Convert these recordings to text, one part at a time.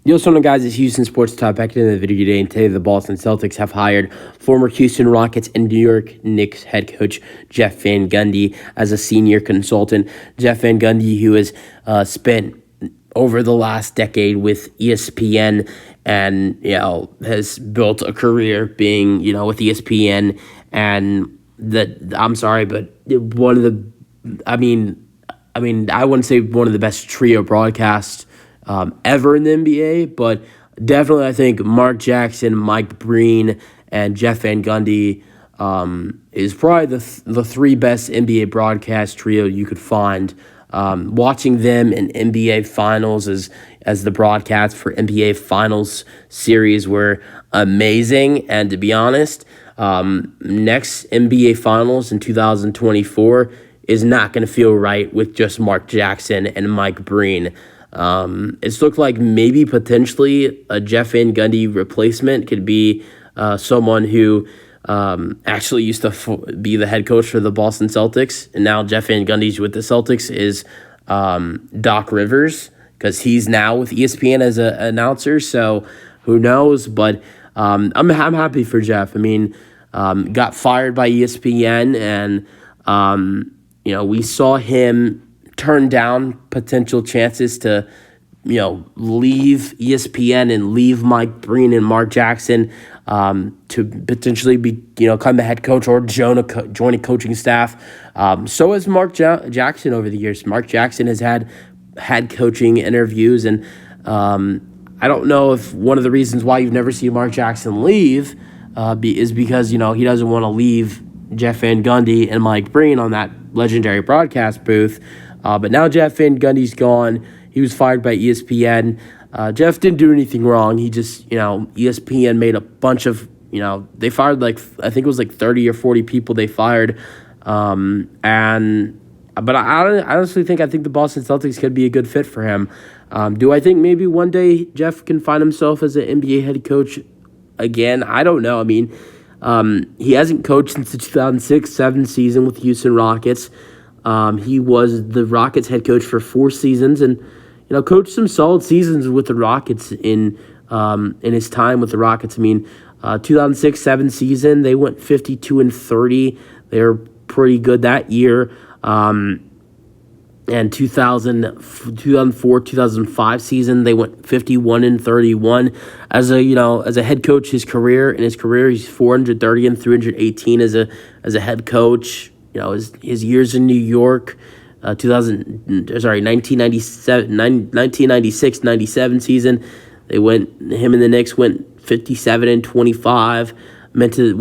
Yo, what's going on, guys? It's Houston Sports Talk back in the video today, and today the Boston Celtics have hired former Houston Rockets and New York Knicks head coach Jeff Van Gundy as a senior consultant. Jeff Van Gundy, who has spent over the last decade with ESPN and, has built a career being, with ESPN, and I'm sorry, but one of the, I wouldn't say one of the best trio broadcasts ever in the NBA, but definitely I think Mark Jackson, Mike Breen, and Jeff Van Gundy is probably the three best NBA broadcast trio you could find. Watching them in NBA Finals as the broadcast for NBA Finals series were amazing, and to be honest, next NBA Finals in 2024 is not going to feel right with just Mark Jackson and Mike Breen. It's looked like maybe potentially a Jeff Van Gundy replacement could be someone who actually used to be the head coach for the Boston Celtics, and now Jeff Van Gundy's with the Celtics, is Doc Rivers, because he's now with ESPN as an announcer, so who knows, but I'm happy for Jeff. Got fired by ESPN, and we saw him turn down potential chances to, leave ESPN and leave Mike Breen and Mark Jackson to potentially become the head coach or join a coaching staff. So has Mark Jackson over the years. Mark Jackson has had coaching interviews, and I don't know if one of the reasons why you've never seen Mark Jackson leave is because, he doesn't want to leave Jeff Van Gundy and Mike Breen on that legendary broadcast booth. But now Jeff Van Gundy's gone. He was fired by ESPN. Jeff didn't do anything wrong. He just, ESPN made a bunch of, they fired I think it was 30 or 40 people they fired. But I honestly think the Boston Celtics could be a good fit for him. Do I think maybe one day Jeff can find himself as an NBA head coach again? I don't know. He hasn't coached since the 2006-07 season with the Houston Rockets. He was the Rockets head coach for 4 seasons, and coached some solid seasons with the Rockets in his time with the Rockets. 2006-07 season, they went 52-30. They were pretty good that year. And 2004-2005 season, they went 51-31. As a head coach, his career he's 430 and 318 as a head coach. His years in New York, 1996-97 season, him and the Knicks went 57-25. Went to the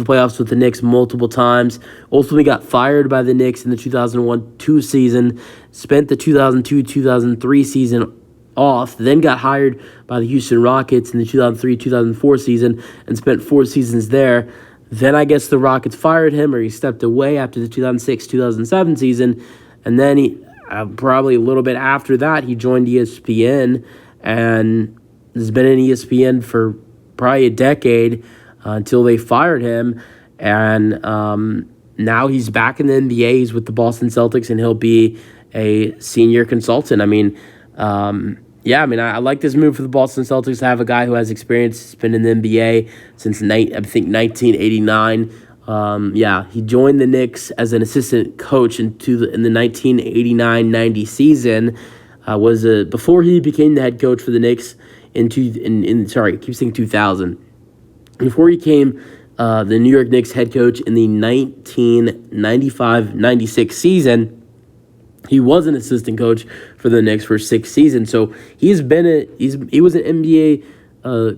playoffs with the Knicks multiple times. Ultimately got fired by the Knicks in the 2001-02 season. Spent the 2002-2003 season off. Then got hired by the Houston Rockets in the 2003-2004 season and spent 4 seasons there. Then I guess the Rockets fired him, or he stepped away after the 2006-2007 season. And then he probably a little bit after that, he joined ESPN and has been in ESPN for probably a decade until they fired him. And now he's back in the NBA. He's with the Boston Celtics, and he'll be a senior consultant. I like this move for the Boston Celtics to have a guy who has experience. He's been in the NBA since 1989. He joined the Knicks as an assistant coach in the 1989-90 season. Before he became the head coach for the Knicks I keep saying 2000. Before he became the New York Knicks head coach in the 1995-96 season, he was an assistant coach for the Knicks for 6 seasons. So he was an NBA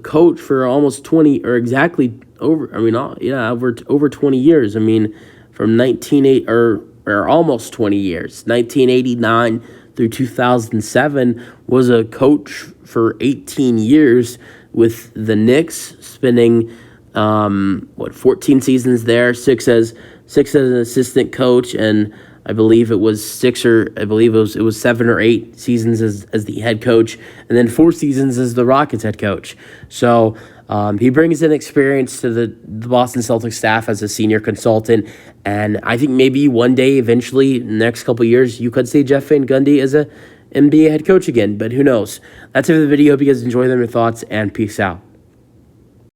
coach for almost 20 or exactly over 20 years. From almost 20 years. 1989 through 2007 was a coach for 18 years with the Knicks, spending 14 seasons there, 6 as an assistant coach, and I believe it was 7 or 8 seasons as the head coach, and then 4 seasons as the Rockets head coach. So he brings in experience to the Boston Celtics staff as a senior consultant, and I think maybe one day, eventually, in the next couple of years, you could see Jeff Van Gundy as and be a head coach again, but who knows? That's it for the video. Hope you guys enjoy them, your thoughts, and peace out.